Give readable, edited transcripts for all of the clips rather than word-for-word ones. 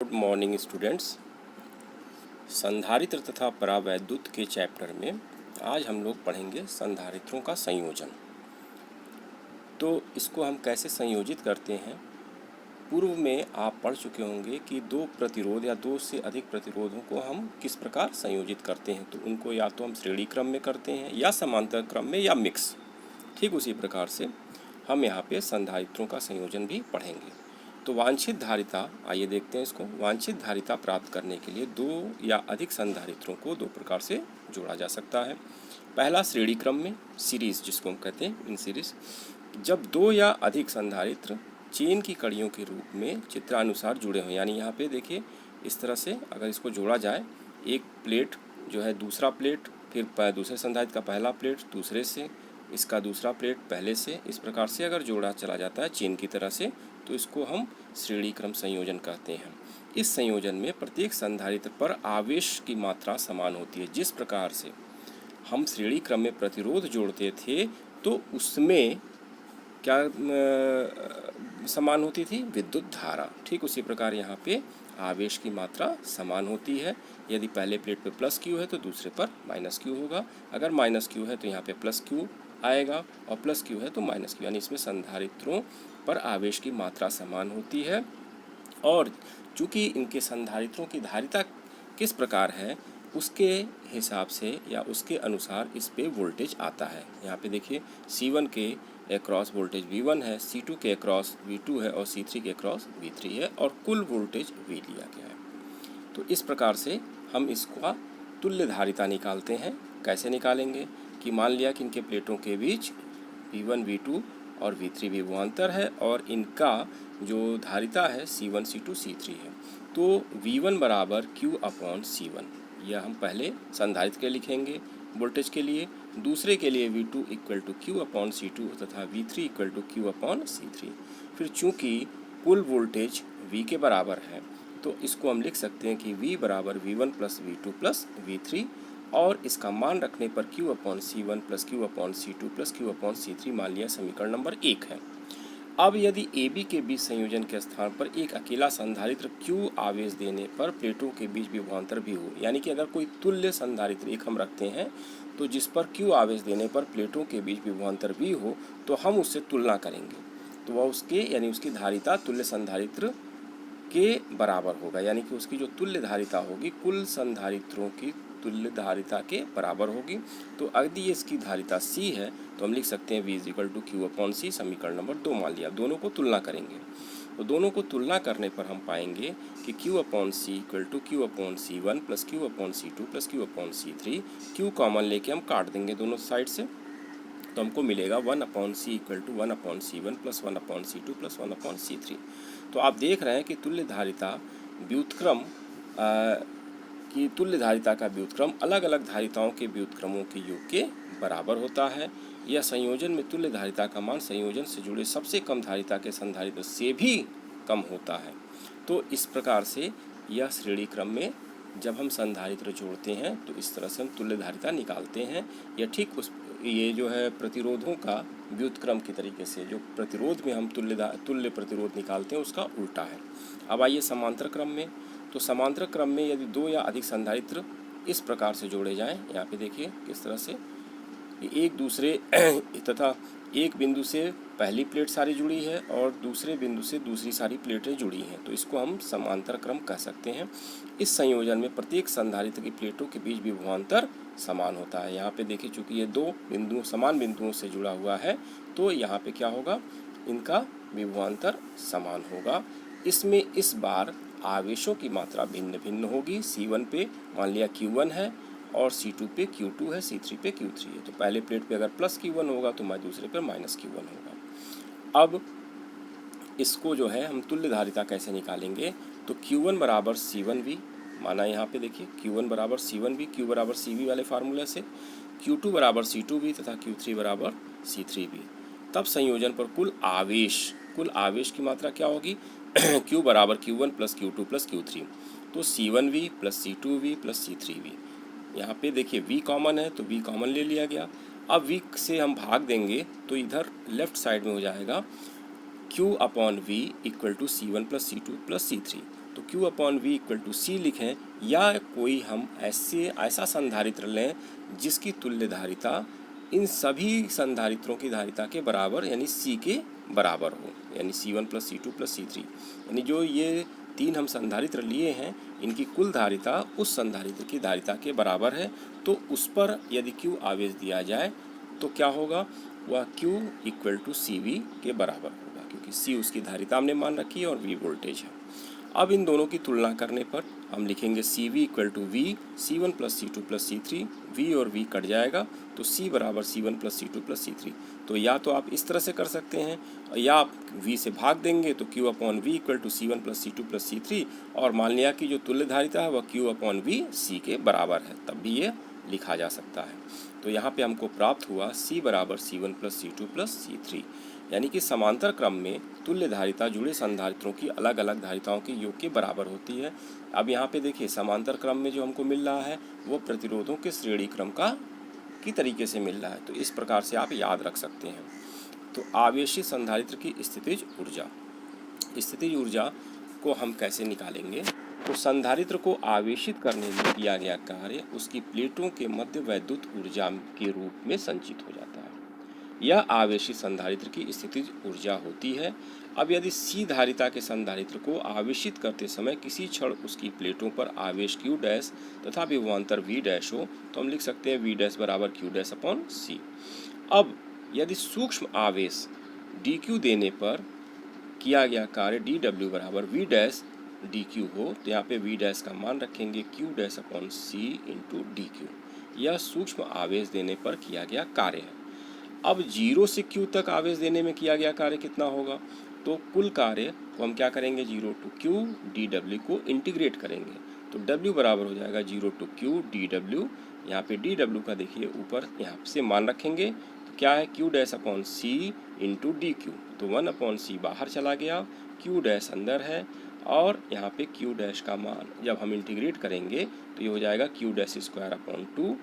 Good morning students. संधारित्र तथा परावैद्युत के चैप्टर में आज हम लोग पढ़ेंगे संधारित्रों का संयोजन। तो इसको हम कैसे संयोजित करते हैं, पूर्व में आप पढ़ चुके होंगे कि दो प्रतिरोध या दो से अधिक प्रतिरोधों को हम किस प्रकार संयोजित करते हैं। तो उनको या तो हम श्रेणी क्रम में करते हैं या समांतर क्रम में या मिक्स। ठीक उसी प्रकार से हम यहाँ पे संधारित्रों का संयोजन भी पढ़ेंगे। तो वांछित धारिता, आइए देखते हैं इसको। वांछित धारिता प्राप्त करने के लिए दो या अधिक संधारित्रों को दो प्रकार से जोड़ा जा सकता है। पहला श्रेणी क्रम में, सीरीज जिसको हम कहते हैं इन सीरीज। जब दो या अधिक संधारित्र चेन की कड़ियों के रूप में चित्रानुसार जुड़े हों, यानी यहाँ पे देखिए इस तरह से अगर इसको जोड़ा जाए, एक प्लेट जो है दूसरा प्लेट, फिर दूसरे संधारित्र का पहला प्लेट दूसरे से, इसका दूसरा प्लेट पहले से, इस प्रकार से अगर जोड़ा चला जाता है चेन की तरह से, तो इसको हम श्रेणी क्रम संयोजन कहते हैं। इस संयोजन में प्रत्येक संधारित्र पर आवेश की मात्रा समान होती है। जिस प्रकार से हम श्रेणी क्रम में प्रतिरोध जोड़ते थे तो उसमें क्या समान होती थी? विद्युत धारा। ठीक उसी प्रकार यहाँ पे आवेश की मात्रा समान होती है। यदि पहले प्लेट पे प्लस क्यू है तो दूसरे पर माइनस क्यू होगा। अगर माइनस क्यू है तो यहाँ पे प्लस क्यू आएगा, और प्लस क्यू है तो माइनस क्यू, यानी इसमें संधारित्रों पर आवेश की मात्रा समान होती है। और चूँकि इनके संधारित्रों की धारिता किस प्रकार है उसके हिसाब से या उसके अनुसार इस पे वोल्टेज आता है। यहाँ पे देखिए C1 के अक्रॉस वोल्टेज V1 है, C2 के अक्रॉस V2 है और C3 के अक्रॉस V3 है, और कुल वोल्टेज V लिया गया है। तो इस प्रकार से हम इसका तुल्य धारिता निकालते हैं। कैसे निकालेंगे कि मान लिया कि इनके प्लेटों के बीच V1 V2 और V3 विभवांतर है और इनका जो धारिता है C1 C2 C3 है। तो V1 बराबर Q अपॉन C1, यह हम पहले संधारित्र के लिखेंगे वोल्टेज के लिए। दूसरे के लिए V2 equal to Q upon C2 तथा V3 equal to Q upon C3। फिर चूँकि कुल वोल्टेज V के बराबर है तो इसको हम लिख सकते हैं कि V बराबर V1 plus V2 plus V3, और इसका मान रखने पर Q upon C1 plus Q upon C2 plus Q upon C3 मान लिया समीकरण नंबर 1 है। अब यदि AB के बीच संयोजन के स्थान पर एक अकेला संधारित्र Q आवेश देने पर प्लेटों के बीच विभवांतर भी हो, यानी कि अगर कोई तुल्य संधारित्र एक हम रखते हैं तो जिस पर Q आवेश देने पर प्लेटों के बीच विभवांतर भी हो, तो हम उससे तुलना करेंगे तो वह उसके यानी उसकी धारिता तुल्य संधारित्र के बराबर होगा, यानी कि उसकी जो तुल्य धारिता होगी कुल संधारित्रों की तुल्य धारिता के बराबर होगी। तो यदि इसकी धारिता C है तो हम लिख सकते हैं V is equal to Q upon C, समीकरण नंबर 2 मान लिया। दोनों को तुलना करेंगे तो दोनों को तुलना करने पर हम पाएंगे कि Q upon C equal to Q upon C1 plus Q upon C2 plus Q upon C3। Q common लेके हम काट देंगे दोनों साइड से, तो हमको मिलेगा 1 upon C equal to 1 upon C1 plus 1 upon C2 plus 1 upon C3। तो आप देख रहे हैं कि तुल्य धारिता व्युत्क्रम की तुल्य धारिता का व्युत्क्रम अलग अलग धारिताओं के व्युत्क्रमों के योग के बराबर होता है। यह संयोजन में तुल्य धारिता का मान संयोजन से जुड़े सबसे कम धारिता के संधारित्र से भी कम होता है। तो इस प्रकार से यह श्रेणी क्रम में जब हम संधारित्र जोड़ते हैं तो इस तरह से हम तुल्य धारिता निकालते हैं। यह ठीक ये जो है प्रतिरोधों का व्युत्क्रम की तरीके से जो प्रतिरोध में हम तुल्य प्रतिरोध निकालते हैं उसका उल्टा है। अब आइए समांतर क्रम में। तो समांतर क्रम में यदि दो या अधिक संधारित्र इस प्रकार से जोड़े जाएं, यहाँ पे देखिए किस तरह से एक दूसरे तथा एक बिंदु से पहली प्लेट सारी जुड़ी है और दूसरे बिंदु से दूसरी सारी प्लेटें जुड़ी हैं, तो इसको हम समांतर क्रम कह सकते हैं। इस संयोजन में प्रत्येक संधारित्र की प्लेटों के बीच विभवांतर समान होता है। यहाँ पे देखिए चूँकि ये दो बिंदु समान बिंदुओं से जुड़ा हुआ है तो यहाँ पे क्या होगा, इनका विभवांतर समान होगा। इसमें इस बार आवेशों की मात्रा भिन्न भिन्न होगी। C1 पे मान लिया Q1 है और C2 पे Q2 है, C3 पे Q3 है। तो पहले प्लेट पे अगर प्लस Q1 होगा तो दूसरे पर माइनस Q1 होगा। अब इसको जो है हम तुल्य धारिता कैसे निकालेंगे, तो Q1 बराबर C1V माना, यहाँ पे देखिए Q1 बराबर C1V, Q बराबर CV वाले फार्मूले से, Q2 बराबर C2V तथा Q3 बराबर C3V। तब संयोजन पर कुल आवेश की मात्रा क्या होगी Q बराबर Q1 plus Q2 plus Q3। तो C1V plus C2V plus C3V। यहाँ पे देखिए V कॉमन है तो V कॉमन ले लिया गया। अब V से हम भाग देंगे तो इधर लेफ्ट साइड में हो जाएगा Q upon V equal to C1 plus C2 plus C3। तो Q upon V equal to C लिखें, या कोई हम ऐसा संधारित्र लें जिसकी तुल्य धारिता इन सभी संधारित्रों की धारिता के बराबर यानी C के बराबर हो, यानी C1 plus C2 plus C3, यानी जो ये तीन हम संधारित्र लिए हैं इनकी कुल धारिता उस संधारित्र की धारिता के बराबर है। तो उस पर यदि Q आवेश दिया जाए तो क्या होगा, वह Q इक्वल टू CV के बराबर होगा, क्योंकि C उसकी धारिता हमने मान रखी है और V वोल्टेज है। अब इन दोनों की तुलना करने पर हम लिखेंगे CV equal to V C1 plus C2 plus C3, V और V कट जाएगा तो C बराबर C1 plus C2 plus C3। तो या तो आप इस तरह से कर सकते हैं, या आप V से भाग देंगे तो Q upon V equal to C1 plus C2 plus C3, और मान लिया कि जो तुल्य धारिता है वह Q अपॉन V C के बराबर है, तब भी ये लिखा जा सकता है। तो यहाँ पे हमको प्राप्त हुआ C बराबर C1 plus C2 plus C3, यानी कि समांतर क्रम में तुल्य धारिता जुड़े संधारित्रों की अलग अलग धारिताओं के योग के बराबर होती है। अब यहाँ पे देखिए समांतर क्रम में जो हमको मिल रहा है वो प्रतिरोधों के श्रेणी क्रम की तरीके से मिल रहा है, तो इस प्रकार से आप याद रख सकते हैं। तो आवेशित संधारित्र की स्थितिज ऊर्जा, स्थितिज ऊर्जा को हम कैसे निकालेंगे, तो संधारित्र को आवेशित करने में किया गया कार्य उसकी प्लेटों के मध्य वैद्युत ऊर्जा के रूप में संचित हो जाता है। यह आवेशित संधारित्र की स्थितिज ऊर्जा होती है। अब यदि C धारिता के संधारित्र को आवेशित करते समय किसी क्षण उसकी प्लेटों पर आवेश Q डैश तथा विभवांतर V डैश हो तो हम लिख सकते हैं V डैश बराबर Q डैश अपॉन C। अब यदि सूक्ष्म आवेश dq देने पर किया गया कार्य dw बराबर V डैश dq हो तो यहाँ पे V डैश का मान रखेंगे Q dash upon C into dq। यह सूक्ष्म आवेश देने पर किया गया कार्य है। अब 0 से Q तक आवेश देने में किया गया कार्य कितना होगा, तो कुल कार्य को हम क्या करेंगे 0 टू Q dw को इंटीग्रेट करेंगे, तो W बराबर हो जाएगा 0 टू Q dw। यहाँ पे dw का देखिए ऊपर यहाँ से मान रखेंगे, तो क्या है Q dash upon C into dq, तो 1 अपॉन C बाहर चला गया, Q डैश अंदर है, और यहाँ पे Q डैश का मान जब हम इंटीग्रेट करेंगे तो ये हो जाएगा Q डैश स्क्वायर अपॉन 2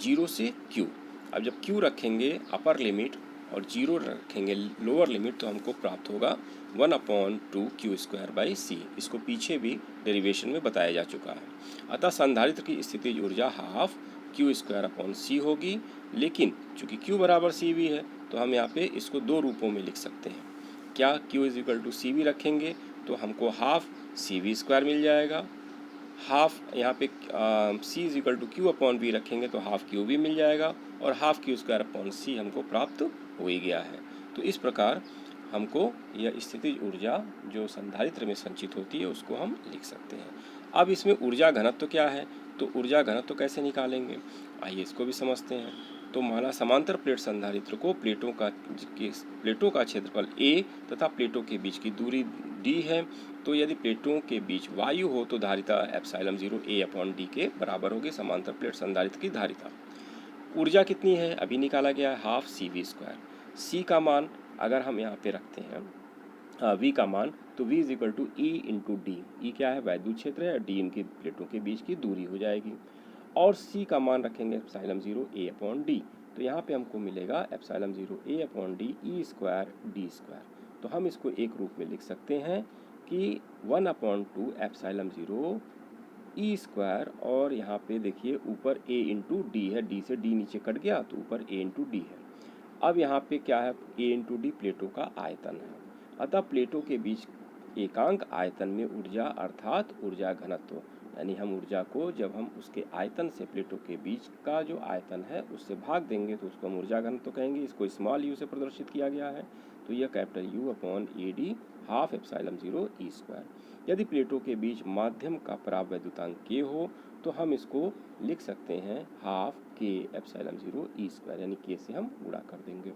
0 से Q। अब जब Q रखेंगे अपर लिमिट और 0 रखेंगे लोअर लिमिट तो हमको प्राप्त होगा 1 upon 2 Q square by C। इसको पीछे भी डेरिवेशन में बताया जा चुका है। अतः संधारित्र की स्थितिज ऊर्जा half Q square upon C होगी, लेकिन चूंकि Q बराबर CV है तो हम यहाँ पे इसको दो रूपों में लिख सकते हैं। क्या Q is equal to CV रखेंगे तो हमको हाफ CV स्क्वायर मिल जाएगा, हाफ यहाँ पे C is equal to Q upon V रखेंगे तो हाफ Q भी मिल जाएगा, और half Q square upon C हमको प्राप्त हो ही गया है। तो इस प्रकार हमको यह स्थितिज ऊर्जा जो संधारित्र में संचित होती है उसको हम लिख सकते हैं। अब इसमें ऊर्जा घनत्व क्या है, तो ऊर्जा घनत्व कैसे निकालेंगे, आइए इसको भी समझते हैं। तो माना समांतर प्लेट संधारित्र को प्लेटों का क्षेत्रफल A तथा प्लेटों के बीच की दूरी D है। तो यदि प्लेटों के बीच वायु हो तो धारिता एप्सिलॉन 0 A अपॉन D के बराबर होगी समांतर प्लेट संधारित्र की धारिता। ऊर्जा कितनी है अभी निकाला गया है हाफ CV स्क्वायर। C का मान अगर हम यहाँ पे रखते हैं V का मान, तो V is equal to E into D. E क्या है वैद्युत क्षेत्र है, D इनकी प्लेटों के बीच की दूरी हो जाएगी, और C का मान रखेंगे एप्सिलॉन 0 A अपॉन D। तो यहाँ पे हमको मिलेगा epsilon 0 A upon D E square D square. तो हम इसको एक रूप में लिख सकते हैं कि 1 अपॉन 2 एप्सिलॉन 0 E स्क्वायर, और यहाँ पे देखिए ऊपर A इंटू डी है, D से D नीचे कट गया तो ऊपर A इंटू डी है। अब यहाँ पे क्या है A इंटू डी प्लेटों का आयतन है, अतः प्लेटों के बीच एकांक आयतन में ऊर्जा अर्थात ऊर्जा घनत्व, यानी हम ऊर्जा को जब हम उसके आयतन से प्लेटों के बीच का जो आयतन है उससे भाग देंगे तो उसको हम ऊर्जा घनत्व कहेंगे। इसको स्मॉल u से प्रदर्शित किया गया है, तो यह capital U upon AD half epsilon 0 E square. यदि प्लेटों के बीच माध्यम का परावैद्युतांक K हो तो हम इसको लिख सकते हैं half K epsilon 0 E square, यानी K से हम गुणा कर देंगे।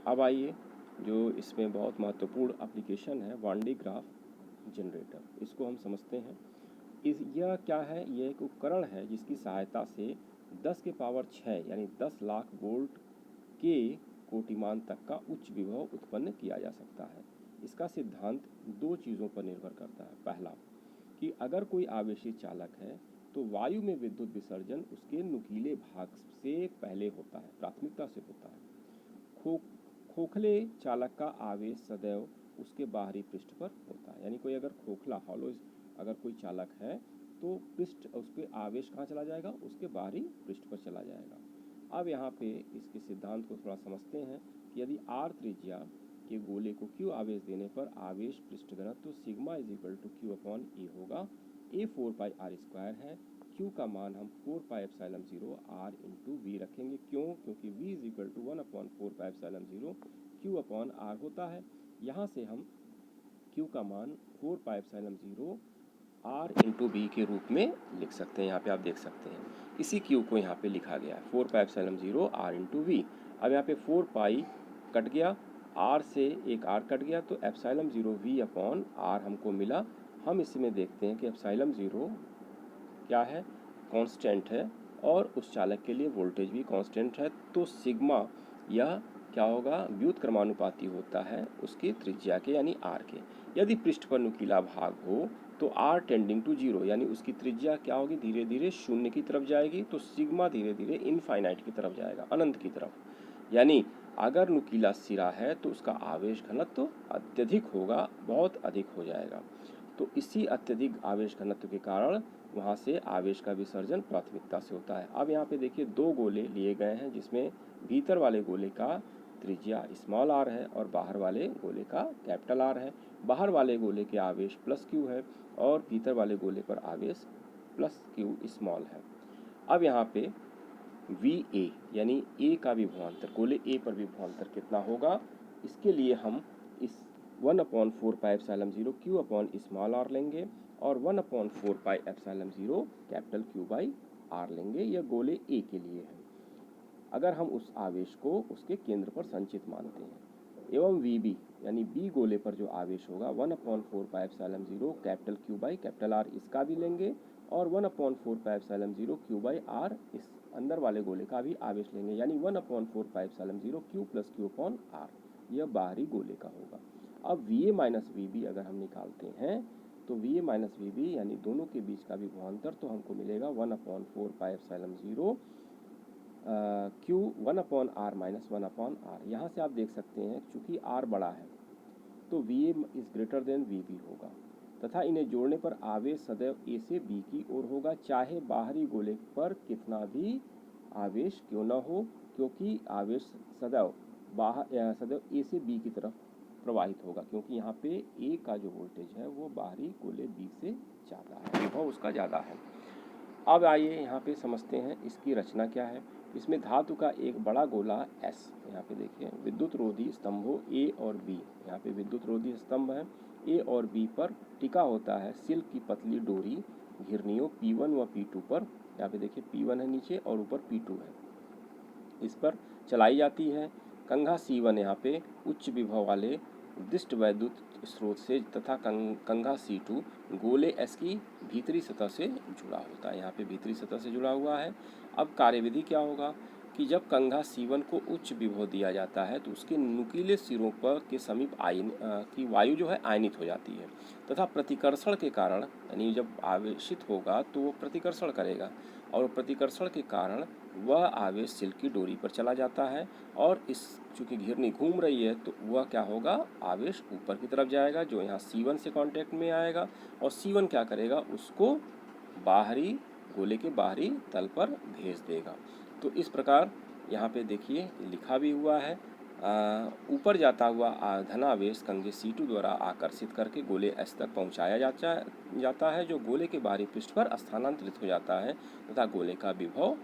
अब आइए जो इसमें बहुत महत्वपूर्ण एप्लीकेशन है वान डे ग्राफ जनरेटर, इसको हम समझते हैं। यह क्या है, यह एक उपकरण है जिसकी सहायता से 10 के पावर 6 यानी 10 लाख वोल्ट के कोटिमान तक का उच्च विभव उत्पन्न किया जा सकता है। इसका सिद्धांत दो चीज़ों पर निर्भर करता है। पहला कि अगर कोई आवेशित चालक है तो वायु में विद्युत विसर्जन उसके नुकीले भाग से पहले होता है, प्राथमिकता से होता है। खोखले चालक का आवेश सदैव उसके बाहरी पृष्ठ पर होता है, यानी कोई अगर खोखला हॉलो अगर कोई चालक है तो पृष्ठ उस पर आवेश कहाँ चला जाएगा, उसके बाहरी पृष्ठ पर चला जाएगा। अब यहाँ पे इसके सिद्धांत को थोड़ा समझते हैं कि यदि r त्रिज्या के गोले को q आवेश देने पर आवेश पृष्ठ घनत्व sigma is equal to Q upon A होगा। a 4 पाई r स्क्वायर है, q का मान हम 4 pi epsilon 0 r into V रखेंगे। क्यों? क्योंकि v is equal to 1 upon 4 pi epsilon 0 q upon r होता है। यहाँ से हम q का मान 4 pi epsilon 0 r into B के रूप में लिख सकते हैं। यहाँ पे आप देख सकते हैं इसी q को यहाँ पे लिखा गया है 4 pi epsilon 0 r into V. अब यहाँ पे 4 पाई कट गया, r से एक r कट गया, तो एप्सिलॉन 0 v अपॉन r हमको मिला। हम इसमें देखते हैं कि एप्सिलॉन 0 क्या है, कांस्टेंट है, और उस चालक के लिए वोल्टेज भी कांस्टेंट है। तो सिग्मा यह क्या होगा, व्युत्क्रमानुपाती होता है उसकी त्रिज्या के यानी r के। यदि पृष्ठ पर नुकीला भाग हो तो r टेंडिंग टू 0 यानी उसकी त्रिज्या क्या होगी, धीरे धीरे शून्य की तरफ जाएगी। तो सिग्मा धीरे धीरे इनफाइनाइट की तरफ जाएगा, अनंत की तरफ। यानी अगर नुकीला सिरा है तो उसका आवेश घनत्व अत्यधिक होगा, बहुत अधिक हो जाएगा। तो इसी अत्यधिक आवेश घनत्व के कारण वहाँ से आवेश का विसर्जन प्राथमिकता से होता है। अब यहाँ पे देखिए दो गोले लिए गए हैं, जिसमें भीतर वाले गोले का त्रिज्या स्मॉल r है और बाहर वाले गोले का कैपिटल R है। बाहर वाले गोले के आवेश प्लस q है और भीतर वाले गोले पर आवेश प्लस q स्मॉल है। अब यहाँ पे VA यानी A का भी विभवांतर, गोले A पर भी विभवांतर कितना होगा, इसके लिए हम इस 1 upon 4 pi epsilon 0 q upon small r लेंगे और 1 upon 4 pi epsilon 0 capital Q by R लेंगे। यह गोले A के लिए है अगर हम उस आवेश को उसके केंद्र पर संचित मानते हैं। एवं VB यानी B गोले पर जो आवेश होगा 1 upon 4 pi epsilon 0 capital Q by capital R, इसका भी लेंगे, और 1 upon 4 pi epsilon 0 Q by R इस अंदर वाले गोले का भी आवेश लेंगे, यानी 1 upon 4 pi epsilon 0 Q plus Q upon R, यह बाहरी गोले का होगा। अब VA माइनस VB अगर हम निकालते हैं तो VA माइनस VB यानी दोनों के बीच का भी विभवांतर, तो हमको मिलेगा 1 upon 4 pi epsilon 0 Q 1 upon R minus 1 upon R। यहाँ से आप देख सकते हैं चूंकि R बड़ा है तो VA is greater than VB होगा, तथा इन्हें जोड़ने पर आवेश सदैव A से B की ओर होगा, चाहे बाहरी गोले पर कितना भी आवेश क्यों न हो, क्योंकि आवेश सदैव A से B की तरफ प्रवाहित होगा, क्योंकि यहाँ पे A का जो वोल्टेज है वो बाहरी गोले B से ज़्यादा है, विभव उसका ज़्यादा है। अब आइए यहाँ पे समझते हैं इसकी रचना क्या है। इसमें धातु का एक बड़ा गोला S, यहाँ पे देखिए विद्युत रोधी स्तंभों A और B, यहाँ पे विद्युत रोधी स्तंभ है A और B पर टिका होता है सिल्क की पतली डोरी घिरनियों P1 व P2 पर। यहाँ पे देखिए P1 है नीचे और ऊपर P2 है, इस पर चलाई जाती है। कंघा C1 यहाँ पे उच्च विभव वाले उद्दिष्ट वैद्युत स्रोत से तथा कंघा C2 गोले S की भीतरी सतह से जुड़ा होता है, यहाँ पे भीतरी सतह से जुड़ा हुआ है। अब कार्यविधि क्या होगा कि जब कंघा C1 को उच्च विभव दिया जाता है तो उसके नुकीले सिरों पर के समीप की वायु जो है आयनित हो जाती है, तथा प्रतिकर्षण के कारण यानी जब आवेशित होगा तो वो प्रतिकर्षण करेगा, और प्रतिकर्षण के कारण वह आवेश सिल्क की डोरी पर चला जाता है, और इस चूँकि घिरनी घूम रही है तो वह क्या होगा, आवेश ऊपर की तरफ जाएगा जो यहाँ C1 से कांटेक्ट में आएगा, और C1 क्या करेगा, उसको बाहरी गोले के बाहरी तल पर भेज देगा। तो इस प्रकार यहाँ पे देखिए लिखा भी हुआ है, ऊपर जाता हुआ धनावेश कंघे C2 द्वारा आकर्षित करके गोले S तक पहुँचाया जाता है, जो गोले के बाहरी पृष्ठ पर स्थानांतरित हो जाता है तथा गोले का विभव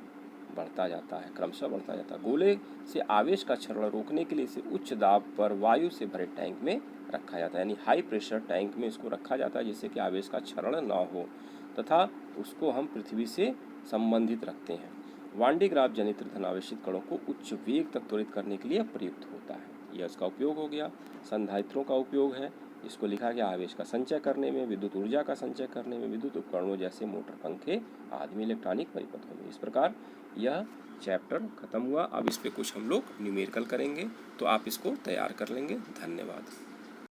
बढ़ता जाता है, क्रमशः बढ़ता जाता है। गोले से आवेश का क्षरण रोकने के लिए इसे उच्च दाब पर वायु से भरे टैंक में रखा जाता है, यानी हाई प्रेशर टैंक में इसको रखा जाता है जिससे कि आवेश का क्षरण न हो, तथा उसको हम पृथ्वी से संबंधित रखते हैं। वान डे ग्राफ जनित्र धनावेशित कणों को उच्च वेग तक त्वरित करने के लिए प्रयुक्त होता है। यह इसका उपयोग हो गया। संधारित्रों का उपयोग है, जिसको लिखा गया आवेश का संचय करने में, विद्युत ऊर्जा का संचय करने में, विद्युत उपकरणों जैसे मोटर, पंखे आदि में, इलेक्ट्रॉनिक परिपथों में। इस प्रकार यह चैप्टर खत्म हुआ। अब इस पे कुछ हम लोग न्यूमेरिकल करेंगे, तो आप इसको तैयार कर लेंगे। धन्यवाद।